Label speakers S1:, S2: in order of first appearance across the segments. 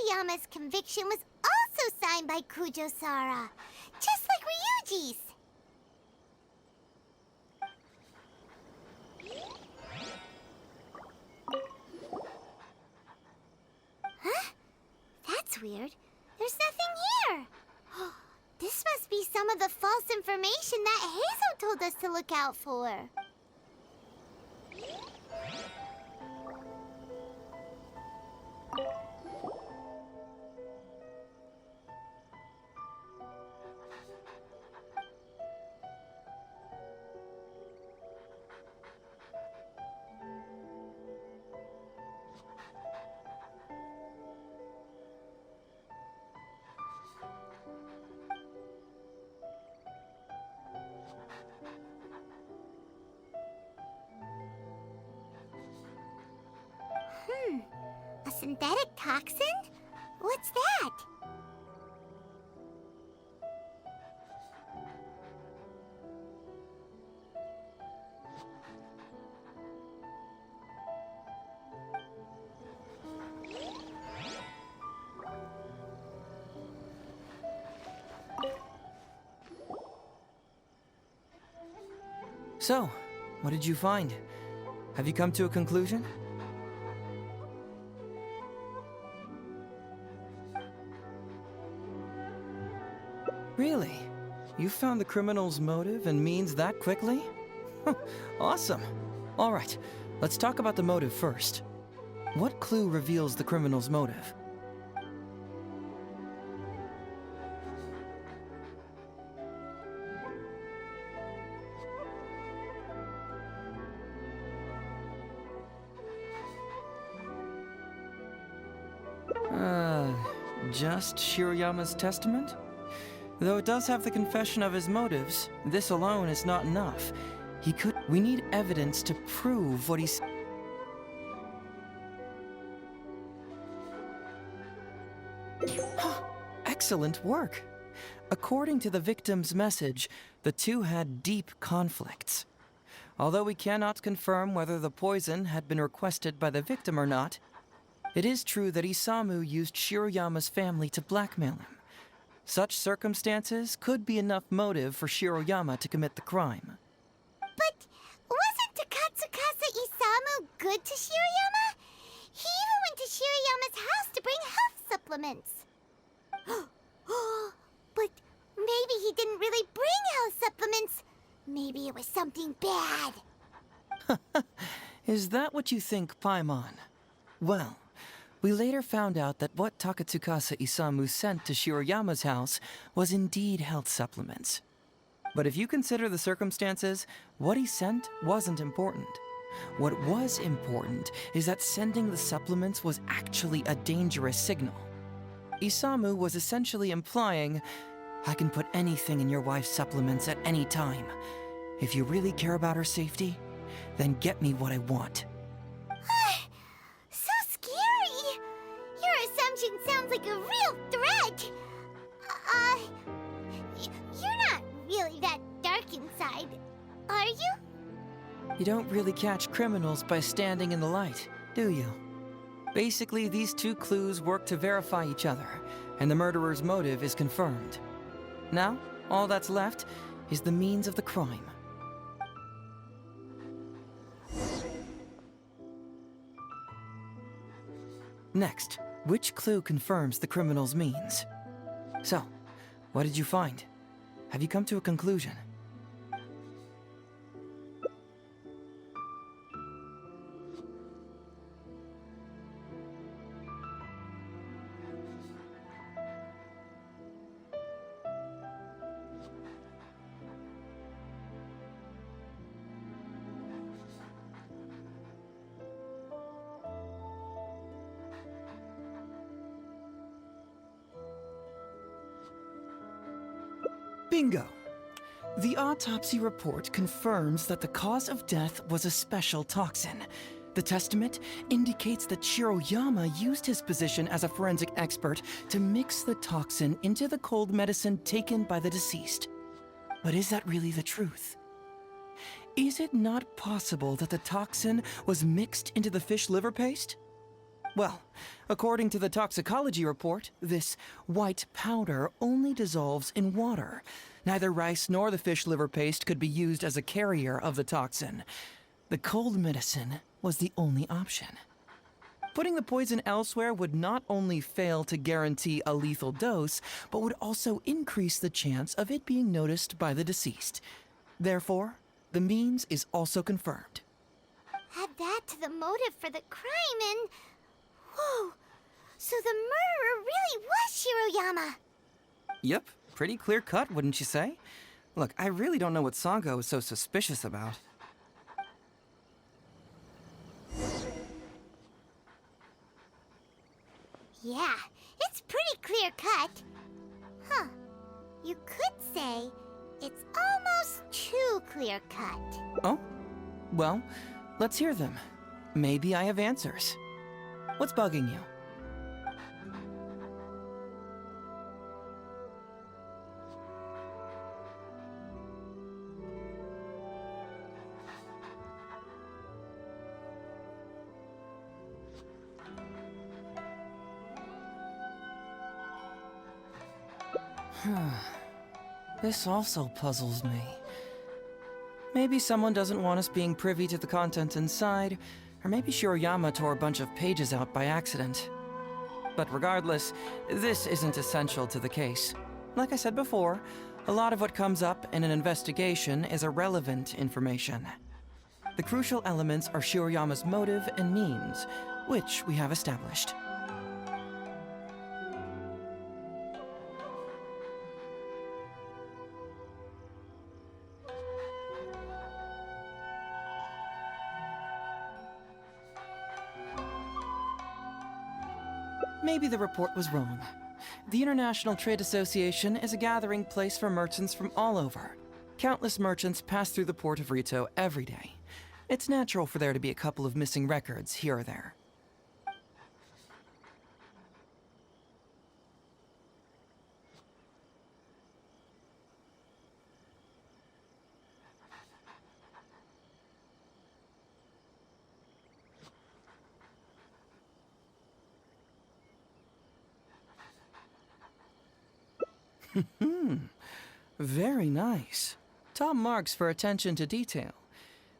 S1: Shiroyama's conviction was also signed by Kujo-Sara, just like Ryuji's. Huh? That's weird. There's nothing here. This must be some of the false information that Hazel told us to look out for. A synthetic toxin? What's that?
S2: So, what did you find? Have you come to a conclusion? Really? You found the criminal's motive and means that quickly? Awesome. All right, let's talk about the motive first. What clue reveals the criminal's motive? Just Shiroyama's testament? Though it does have the confession of his motives, this alone is not enough. We need evidence to prove what he's... Excellent work! According to the victim's message, the two had deep conflicts. Although we cannot confirm whether the poison had been requested by the victim or not, it is true that Isamu used Shiroyama's family to blackmail him. Such circumstances could be enough motive for Shiroyama to commit the crime.
S1: But wasn't Takatsukasa Isamu good to Shiroyama? He even went to Shiroyama's house to bring health supplements. But maybe he didn't really bring health supplements. Maybe it was something bad.
S2: Is that what you think, Paimon? Well, we later found out that what Takatsukasa Isamu sent to Shiroyama's house was indeed health supplements. But if you consider the circumstances, what he sent wasn't important. What was important is that sending the supplements was actually a dangerous signal. Isamu was essentially implying, I can put anything in your wife's supplements at any time. If you really care about her safety, then get me what I want.
S1: So scary! Your assumption sounds like a real threat! You're not really that dark inside, are you?
S2: You don't really catch criminals by standing in the light, do you? Basically, these two clues work to verify each other, and the murderer's motive is confirmed. Now, all that's left is the means of the crime. Next, which clue confirms the criminal's means? So, what did you find? Have you come to a conclusion? Bingo! The autopsy report confirms that the cause of death was a special toxin. The testament indicates that Shiroyama used his position as a forensic expert to mix the toxin into the cold medicine taken by the deceased. But is that really the truth? Is it not possible that the toxin was mixed into the fish liver paste? Well, according to the toxicology report, this white powder only dissolves in water. Neither rice nor the fish liver paste could be used as a carrier of the toxin. The cold medicine was the only option. Putting the poison elsewhere would not only fail to guarantee a lethal dose, but would also increase the chance of it being noticed by the deceased. Therefore, the means is also confirmed.
S1: Add that to the motive for the crime and... Whoa! So the murderer really was Shiroyama!
S2: Yep, pretty clear cut, wouldn't you say? Look, I really don't know what Sango is so suspicious about.
S1: Yeah, it's pretty clear cut. Huh. You could say it's almost too clear cut.
S2: Oh? Well, let's hear them. Maybe I have answers. What's bugging you? This also puzzles me. Maybe someone doesn't want us being privy to the content inside, or maybe Shiroyama tore a bunch of pages out by accident. But regardless, this isn't essential to the case. Like I said before, a lot of what comes up in an investigation is irrelevant information. The crucial elements are Shiroyama's motive and means, which we have established. Maybe the report was wrong. The International Trade Association is a gathering place for merchants from all over. Countless merchants pass through the port of Rito every day. It's natural for there to be a couple of missing records here or there. Very nice. Top marks for attention to detail.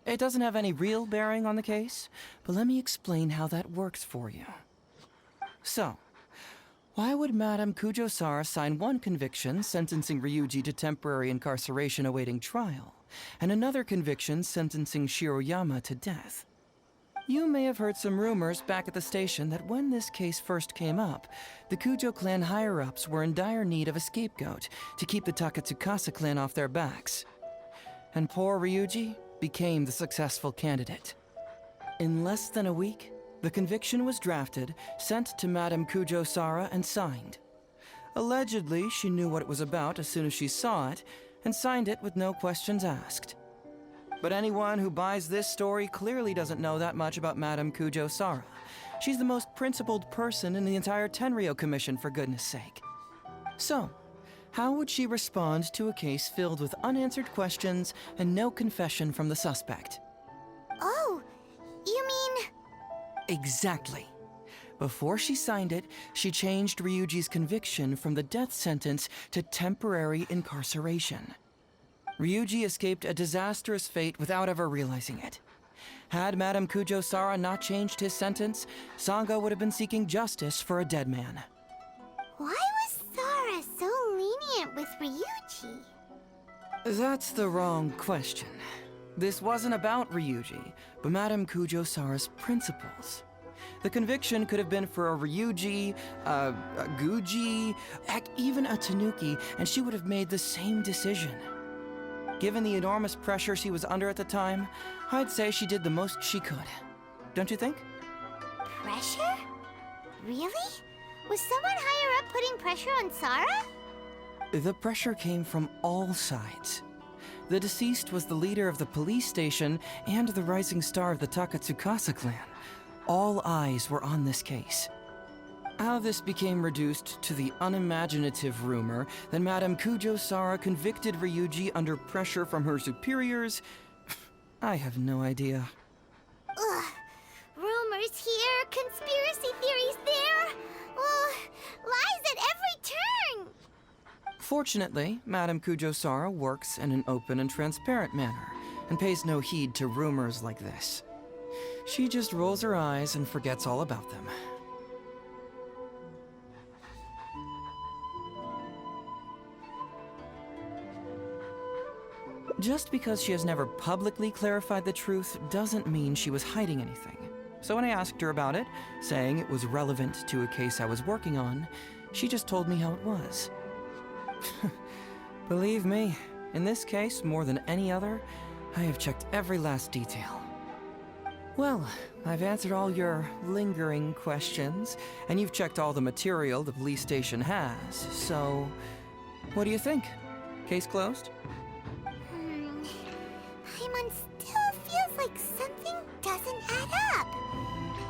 S2: It doesn't have any real bearing on the case, but let me explain how that works for you. So, why would Madame Kujo-Sara sign one conviction sentencing Ryuji to temporary incarceration awaiting trial, and another conviction sentencing Shiroyama to death? You may have heard some rumors back at the station that when this case first came up, the Kujo clan higher-ups were in dire need of a scapegoat to keep the Takatsukasa clan off their backs. And poor Ryuji became the successful candidate. In less than a week, the conviction was drafted, sent to Madame Kujo-Sara, and signed. Allegedly, she knew what it was about as soon as she saw it, and signed it with no questions asked. But anyone who buys this story clearly doesn't know that much about Madame Kujo-Sara. She's the most principled person in the entire Tenryo Commission, for goodness sake. So, how would she respond to a case filled with unanswered questions and no confession from the suspect?
S1: Oh, you mean...
S2: Exactly. Before she signed it, she changed Ryuji's conviction from the death sentence to temporary incarceration. Ryuji escaped a disastrous fate without ever realizing it. Had Madame Kujo-Sara not changed his sentence, Sango would have been seeking justice for a dead man.
S1: Why was Sara so lenient with Ryuji?
S2: That's the wrong question. This wasn't about Ryuji, but Madame Kujo-Sara's principles. The conviction could have been for a Ryuji, a Guji, heck, even a Tanuki, and she would have made the same decision. Given the enormous pressure she was under at the time, I'd say she did the most she could. Don't you think?
S1: Pressure? Really? Was someone higher up putting pressure on Sara?
S2: The pressure came from all sides. The deceased was the leader of the police station and the rising star of the Takatsukasa clan. All eyes were on this case. How this became reduced to the unimaginative rumor that Madame Kujo-Sara convicted Ryuji under pressure from her superiors, I have no idea.
S1: Ugh. Rumors here, conspiracy theories there. Oh, lies at every turn.
S2: Fortunately, Madame Kujo-Sara works in an open and transparent manner, and pays no heed to rumors like this. She just rolls her eyes and forgets all about them. Just because she has never publicly clarified the truth doesn't mean she was hiding anything. So when I asked her about it, saying it was relevant to a case I was working on, she just told me how it was. Believe me, in this case, more than any other, I have checked every last detail. Well, I've answered all your lingering questions, and you've checked all the material the police station has, so what do you think? Case closed?
S1: Paimon still feels like something doesn't add up.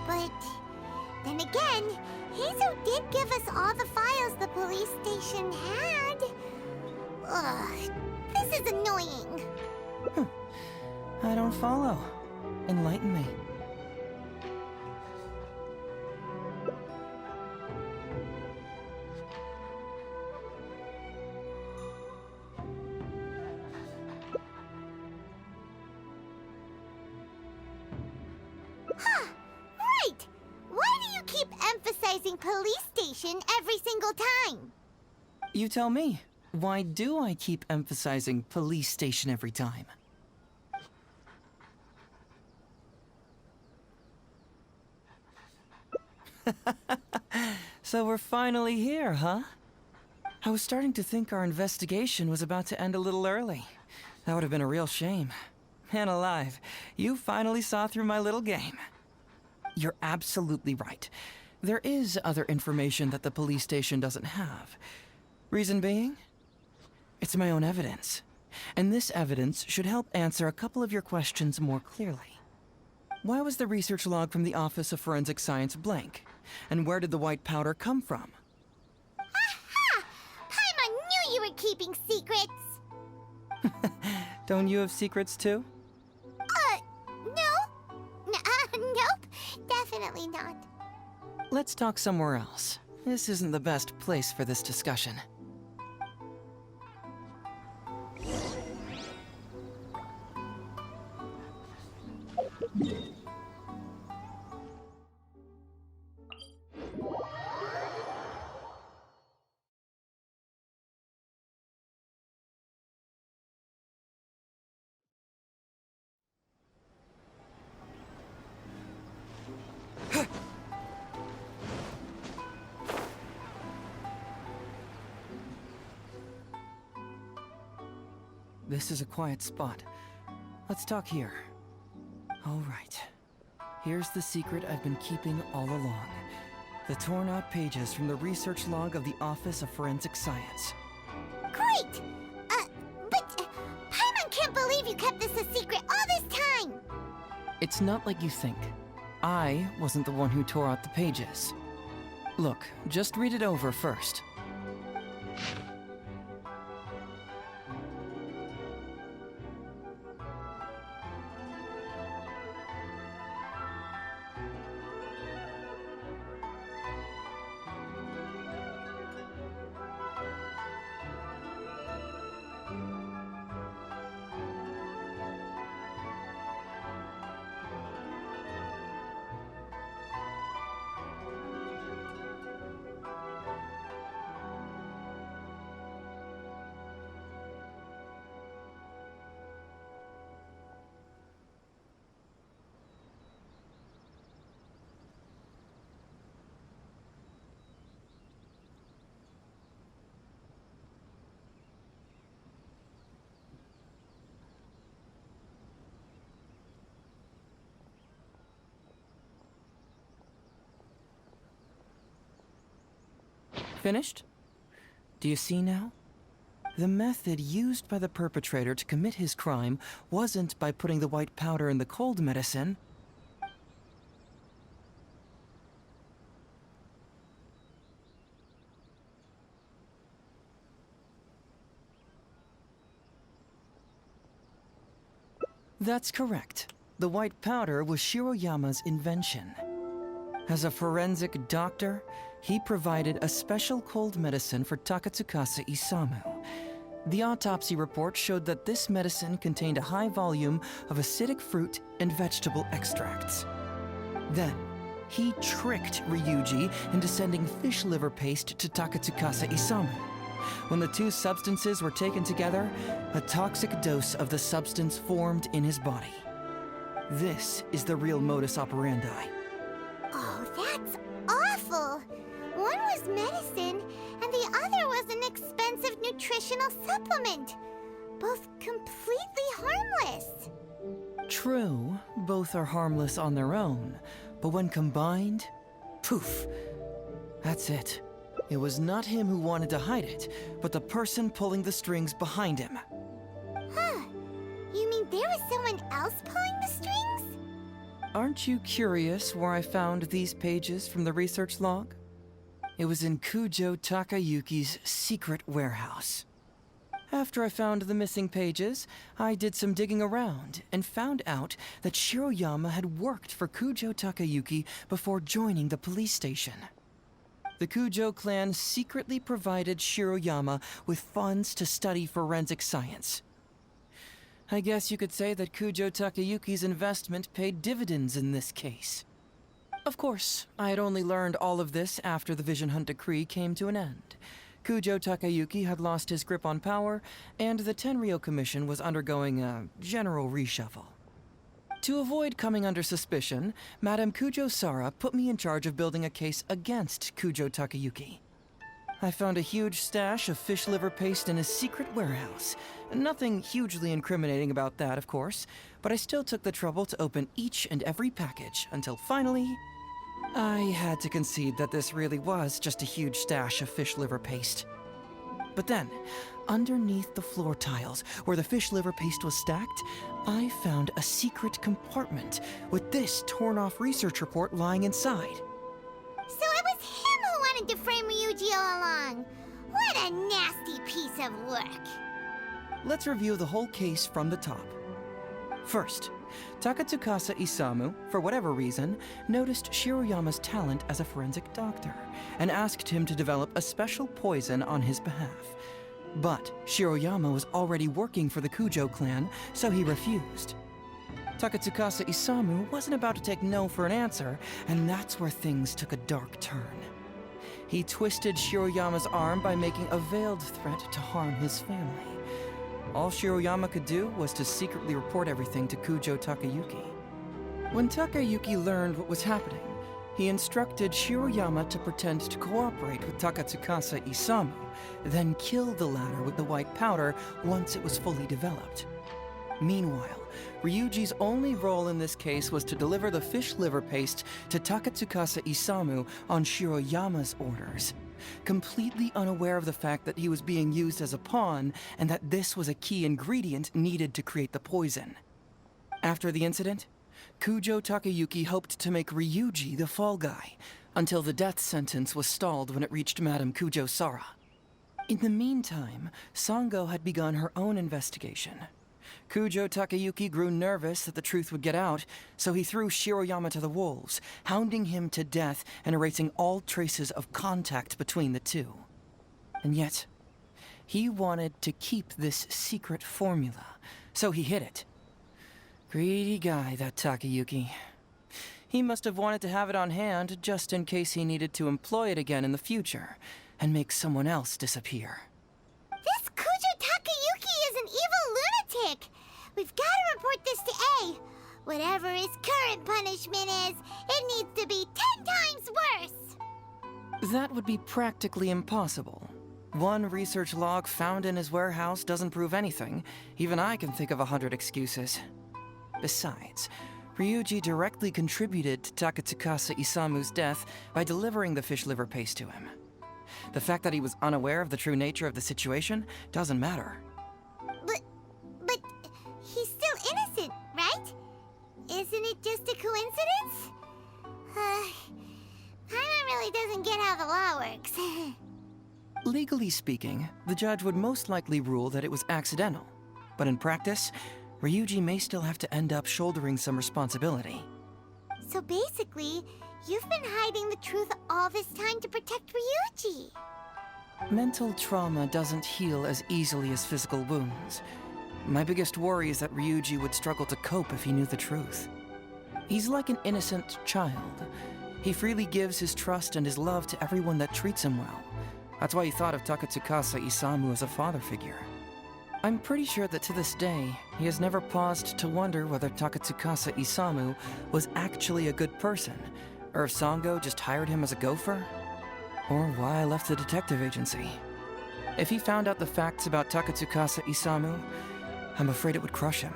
S1: But then again, Hazel did give us all the files the police station had. Ugh, this is annoying.
S2: I don't follow. Enlighten me.
S1: Right! Why do you keep emphasizing police station every single time?
S2: You tell me. Why do I keep emphasizing police station every time? So we're finally here, huh? I was starting to think our investigation was about to end a little early. That would have been a real shame. Man alive, you finally saw through my little game. You're absolutely right. There is other information that the police station doesn't have. Reason being? It's my own evidence. And this evidence should help answer a couple of your questions more clearly. Why was the research log from the Office of Forensic Science blank? And where did the white powder come from?
S1: Aha! Paimon knew you were keeping secrets!
S2: Don't you have secrets too?
S1: No? Nope. Definitely not.
S2: Let's talk somewhere else. This isn't the best place for this discussion. This is a quiet spot. Let's talk here. All right. Here's the secret I've been keeping all along. The torn-out pages from the research log of the Office of Forensic Science.
S1: Great! But Paimon can't believe you kept this a secret all this time!
S2: It's not like you think. I wasn't the one who tore out the pages. Look, just read it over first. Finished? Do you see now? The method used by the perpetrator to commit his crime wasn't by putting the white powder in the cold medicine. That's correct. The white powder was Shiroyama's invention. As a forensic doctor, he provided a special cold medicine for Takatsukasa Isamu. The autopsy report showed that this medicine contained a high volume of acidic fruit and vegetable extracts. Then, he tricked Ryuji into sending fish liver paste to Takatsukasa Isamu. When the two substances were taken together, a toxic dose of the substance formed in his body. This is the real modus operandi.
S1: Oh, that's awful! One was medicine, and the other was an expensive nutritional supplement. Both completely harmless.
S2: True, both are harmless on their own, but when combined, poof, that's it. It was not him who wanted to hide it, but the person pulling the strings behind him.
S1: Huh. You mean there was someone else pulling the strings?
S2: Aren't you curious where I found these pages from the research log? It was in Kujo Takayuki's secret warehouse. After I found the missing pages, I did some digging around and found out that Shiroyama had worked for Kujo Takayuki before joining the police station. The Kujo clan secretly provided Shiroyama with funds to study forensic science. I guess you could say that Kujo Takayuki's investment paid dividends in this case. Of course, I had only learned all of this after the Vision Hunt decree came to an end. Kujo Takayuki had lost his grip on power, and the Tenryou Commission was undergoing a general reshuffle. To avoid coming under suspicion, Madame Kujo Sara put me in charge of building a case against Kujo Takayuki. I found a huge stash of fish liver paste in his secret warehouse. Nothing hugely incriminating about that, of course, but I still took the trouble to open each and every package until finally, I had to concede that this really was just a huge stash of fish liver paste. But then, underneath the floor tiles, where the fish liver paste was stacked, I found a secret compartment with this torn-off research report lying inside.
S1: So it was him who wanted to frame Ryuji all along. What a nasty piece of work.
S2: Let's review the whole case from the top. First, Takatsukasa Isamu, for whatever reason, noticed Shiroyama's talent as a forensic doctor and asked him to develop a special poison on his behalf. But Shiroyama was already working for the Kujo clan, so he refused. Takatsukasa Isamu wasn't about to take no for an answer, and that's where things took a dark turn. He twisted Shiroyama's arm by making a veiled threat to harm his family. All Shiroyama could do was to secretly report everything to Kujo Takayuki. When Takayuki learned what was happening, he instructed Shiroyama to pretend to cooperate with Takatsukasa Isamu, then kill the latter with the white powder once it was fully developed. Meanwhile, Ryuji's only role in this case was to deliver the fish liver paste to Takatsukasa Isamu on Shiroyama's orders, completely unaware of the fact that he was being used as a pawn and that this was a key ingredient needed to create the poison. After the incident, Kujo Takayuki hoped to make Ryuji the fall guy, until the death sentence was stalled when it reached Madame Kujo Sara. In the meantime, Sango had begun her own investigation. Kujo Takayuki grew nervous that the truth would get out, so he threw Shiroyama to the wolves, hounding him to death and erasing all traces of contact between the two. And yet, he wanted to keep this secret formula, so he hid it. Greedy guy, that Takayuki. He must have wanted to have it on hand just in case he needed to employ it again in the future, and make someone else disappear.
S1: This Kujo Takayuki is an evil lunatic! We've got to report this to A. Whatever his current punishment is, it needs to be 10 times worse!
S2: That would be practically impossible. One research log found in his warehouse doesn't prove anything. Even I can think of 100 excuses. Besides, Ryuji directly contributed to Takatsukasa Isamu's death by delivering the fish liver paste to him. The fact that he was unaware of the true nature of the situation doesn't matter.
S1: But he's still innocent, right? Isn't it just a coincidence? Paimon really doesn't get how the law works.
S2: Legally speaking, the judge would most likely rule that it was accidental. But in practice, Ryuji may still have to end up shouldering some responsibility.
S1: So basically, you've been hiding the truth all this time to protect Ryuji.
S2: Mental trauma doesn't heal as easily as physical wounds. My biggest worry is that Ryuji would struggle to cope if he knew the truth. He's like an innocent child. He freely gives his trust and his love to everyone that treats him well. That's why he thought of Takatsukasa Isamu as a father figure. I'm pretty sure that to this day, he has never paused to wonder whether Takatsukasa Isamu was actually a good person, or if Sango just hired him as a gopher, or why I left the detective agency. If he found out the facts about Takatsukasa Isamu, I'm afraid it would crush him.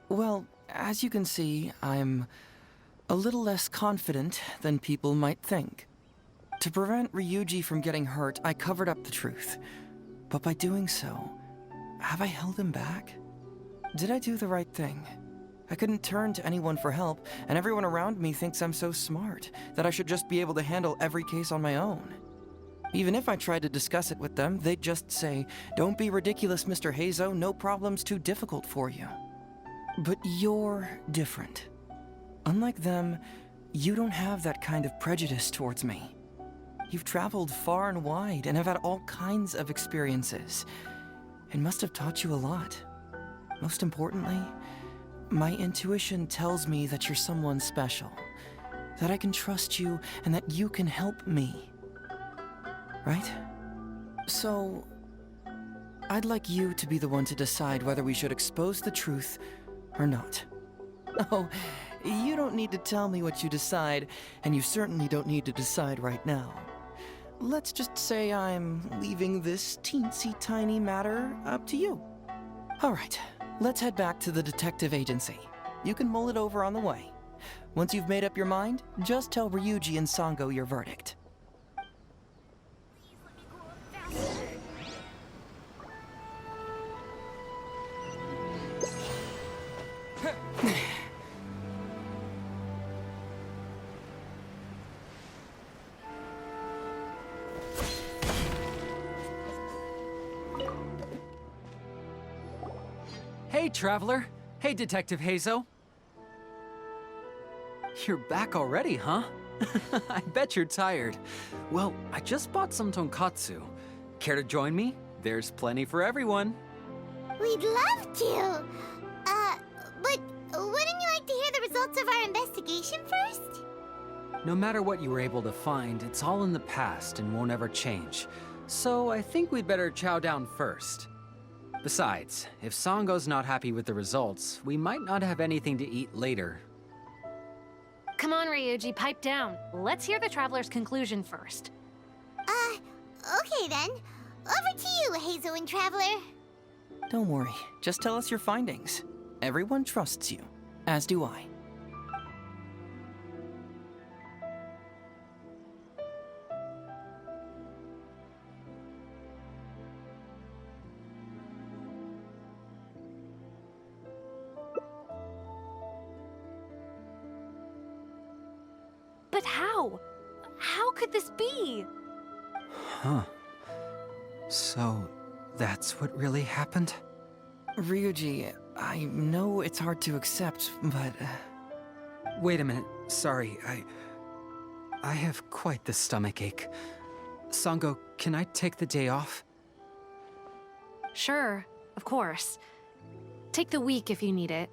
S2: Well, as you can see, I'm a little less confident than people might think. To prevent Ryuji from getting hurt, I covered up the truth. But by doing so, have I held him back? Did I do the right thing? I couldn't turn to anyone for help, and everyone around me thinks I'm so smart, that I should just be able to handle every case on my own. Even if I tried to discuss it with them, they'd just say, "Don't be ridiculous, Mr. Heizo, no problem's too difficult for you." But you're different. Unlike them, you don't have that kind of prejudice towards me. You've traveled far and wide and have had all kinds of experiences. It must have taught you a lot. Most importantly, my intuition tells me that you're someone special, that I can trust you and that you can help me. Right? So, I'd like you to be the one to decide whether we should expose the truth or not. Oh, you don't need to tell me what you decide, and you certainly don't need to decide right now. Let's just say I'm leaving this teensy-tiny matter up to you. All right, let's head back to the detective agency. You can mull it over on the way. Once you've made up your mind, just tell Ryuji and Sango your verdict.
S3: Hey, Traveler. Hey, Detective Heizo. You're back already, huh? I bet you're tired. Well, I just bought some tonkatsu. Care to join me? There's plenty for everyone.
S1: We'd love to. But wouldn't you like to hear the results of our investigation first?
S3: No matter what you were able to find, it's all in the past and won't ever change. So I think we'd better chow down first. Besides, if Sango's not happy with the results, we might not have anything to eat later.
S4: Come on, Ryuji, pipe down. Let's hear the Traveler's conclusion first.
S1: Okay then. Over to you, Heizo and Traveler.
S2: Don't worry, just tell us your findings. Everyone trusts you, as do I.
S4: But how? How could this be?
S3: Huh. So, that's what really happened?
S2: Ryuji, I know it's hard to accept, but...
S3: Wait a minute. Sorry, I have quite the stomachache. Sango, can I take the day off?
S4: Sure, of course. Take the week if you need it.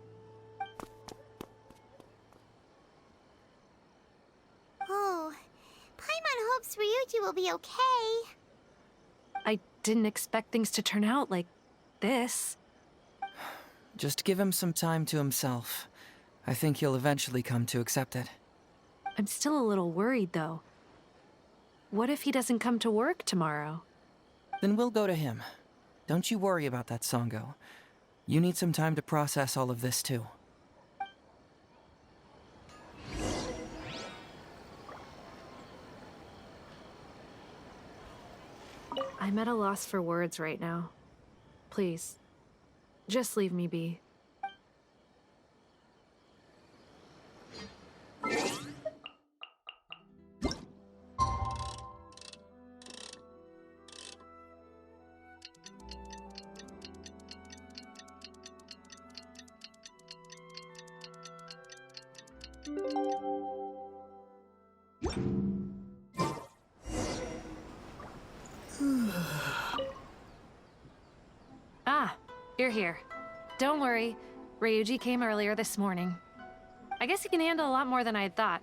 S1: Oh, Paimon hopes Ryuji will be okay.
S4: I didn't expect things to turn out like this.
S2: Just give him some time to himself. I think he'll eventually come to accept it.
S4: I'm still a little worried, though. What if he doesn't come to work tomorrow?
S2: Then we'll go to him. Don't you worry about that, Sango. You need some time to process all of this, too.
S4: I'm at a loss for words right now. Please, just leave me be. Ah, you're here. Don't worry. Ryuji came earlier this morning. I guess he can handle a lot more than I had thought.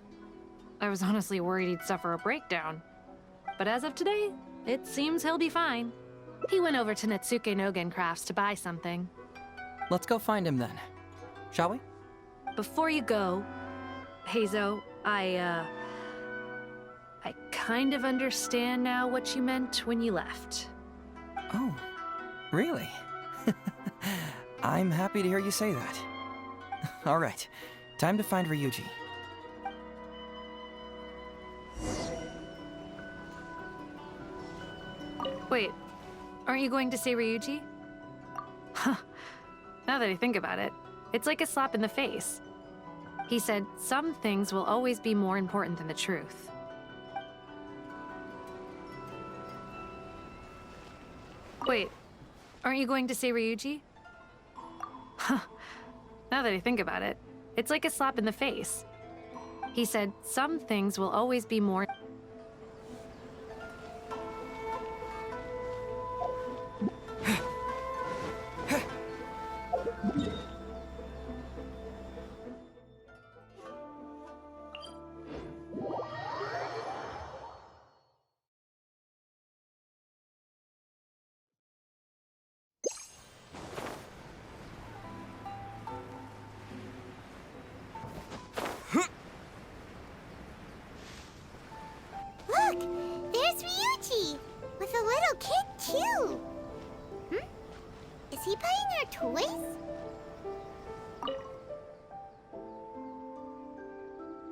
S4: I was honestly worried he'd suffer a breakdown. But as of today, it seems he'll be fine. He went over to Natsuke Nogen Crafts to buy something.
S2: Let's go find him then. Shall we?
S4: Before you go, Heizo, I kind of understand now what you meant when you left.
S2: Oh, really? I'm happy to hear you say that. All right, time to find Ryuji.
S4: Wait, aren't you going to say Ryuji? Huh. Now that I think about it, it's like a slap in the face. He said, some things will always be more important than the truth. Wait, aren't you going to say Ryuji? Huh. Now that I think about it, it's like a slap in the face. He said, some things will always be more...
S1: Look! There's Ryuji! With a little kid, too! Is he buying our toys?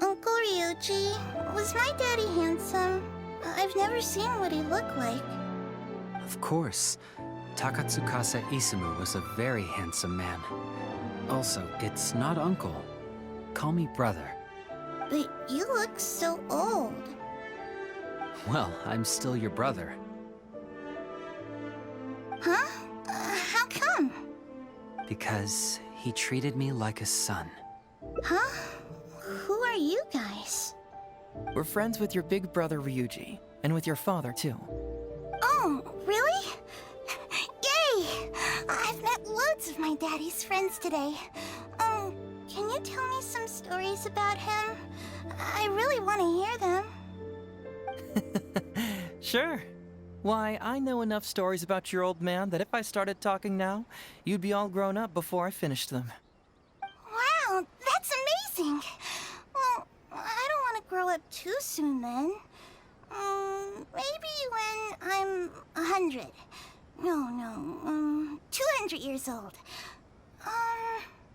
S1: Uncle Ryuji, was my daddy handsome? I've never seen what he looked like.
S3: Of course. Takatsukasa Isamu was a very handsome man. Also, it's not uncle. Call me brother.
S1: But you look so old.
S3: Well, I'm still your brother.
S1: Huh? How come?
S3: Because he treated me like a son.
S1: Huh? Who are you guys?
S2: We're friends with your big brother Ryuji, and with your father too.
S1: Oh, really? Yay! I've met loads of my daddy's friends today. Can you tell me some stories about him? I really want to hear them.
S2: Sure. Why, I know enough stories about your old man that if I started talking now, you'd be all grown up before I finished them.
S1: Wow, that's amazing! Well, I don't want to grow up too soon then. Maybe when I'm 100. No, 200 years old.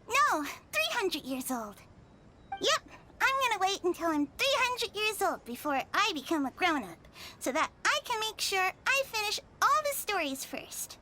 S1: No, 300 years old. Yep, I'm gonna wait until I'm 300 years old before I become a grown-up, so that I can make sure I finish all the stories first.